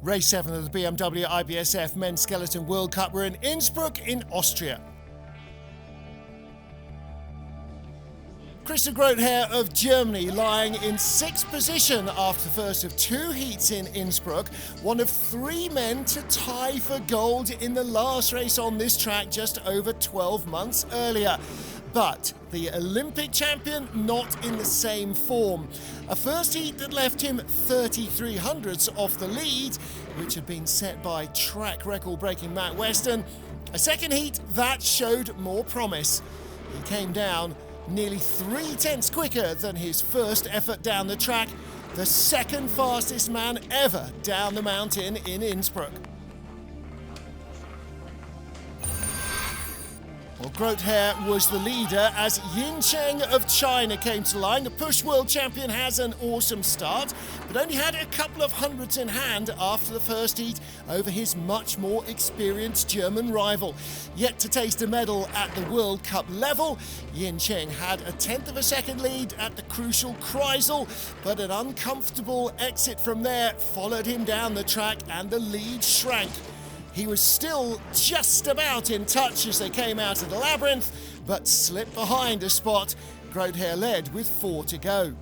Race 7 of the BMW IBSF Men's Skeleton World Cup. We're in Innsbruck in Austria. Christoph Groothaar of Germany lying in 6th position after the first of 2 heats in Innsbruck. One of 3 men to tie for gold in the last race on this track just over 12 months earlier. But the Olympic champion not in the same form. A first heat that left him 33 hundredths off the lead, which had been set by track record breaking Matt Weston. A second heat that showed more promise. He came down nearly 3 tenths quicker than his first effort down the track, the second fastest man ever down the mountain in Innsbruck. Well, Groothaar was the leader as Yin Cheng of China came to the line. The push world champion has an awesome start, but only had a couple of hundredths in hand after the first heat over his much more experienced German rival. Yet to taste a medal at the World Cup level, Yin Cheng had a tenth of a second lead at the crucial Kreisel, but an uncomfortable exit from there followed him down the track and the lead shrank. He was still just about in touch as they came out of the labyrinth, but slipped behind a spot. Groothaar led with 4 to go.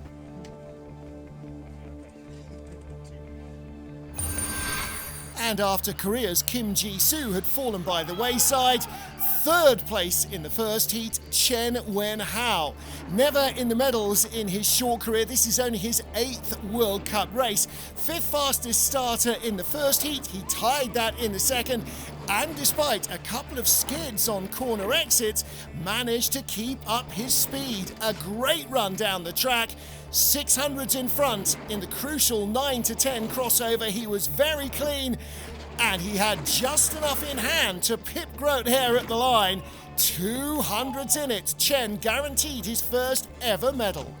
And after Korea's Kim Ji-soo had fallen by the wayside, third place in the first heat, Chen Wen-hao. Never in the medals in his short career, this is only his 8th World Cup race. 5th fastest starter in the first heat, he tied that in the second, and despite a couple of skids on corner exits, managed to keep up his speed. A great run down the track. 600s in front in the crucial 9 to 10 crossover. He was very clean, and he had just enough in hand to pip Groothaar at the line. 200s in it. Chen guaranteed his first ever medal.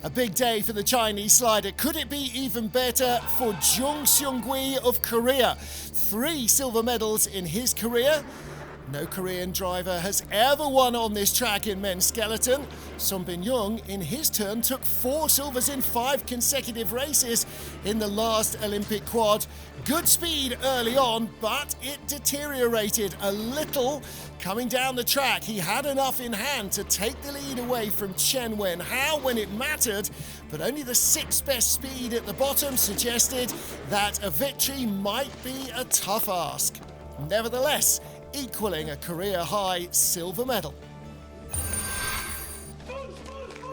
A big day for the Chinese slider. Could it be even better for Jung Seung-gui of Korea? 3 silver medals in his career. No Korean driver has ever won on this track in men's skeleton. Sung Bin-young, in his turn, took 4 silvers in 5 consecutive races in the last Olympic quad. Good speed early on, but it deteriorated a little coming down the track. He had enough in hand to take the lead away from Chen Wen-hao when it mattered, but only the 6th best speed at the bottom suggested that a victory might be a tough ask. Nevertheless, equaling a career-high silver medal.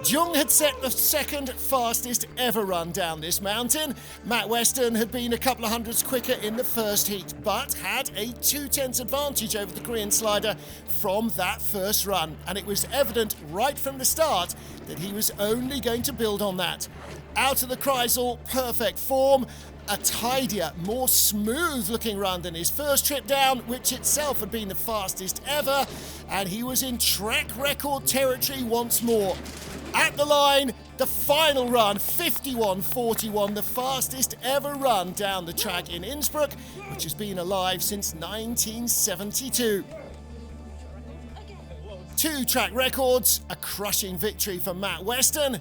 Jung had set the 2nd fastest ever run down this mountain. Matt Weston had been a couple of hundredths quicker in the first heat, but had a 2 tenths advantage over the Korean slider from that first run. And it was evident right from the start that he was only going to build on that. Out of the Kreisel, perfect form. A tidier, more smooth-looking run than his first trip down, which itself had been the fastest ever, and he was in track record territory once more. At the line, the final run, 51.41, the fastest ever run down the track in Innsbruck, which has been alive since 1972. 2 track records, a crushing victory for Matt Weston,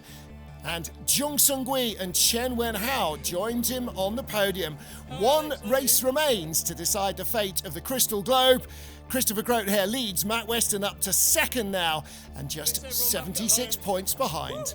and Jung Seung-gui and Chen Wen-hao joined him on the podium. 1 race remains to decide the fate of the Crystal Globe. Christoph Groothaar leads Matt Weston up to 2nd now, and just 76 points behind.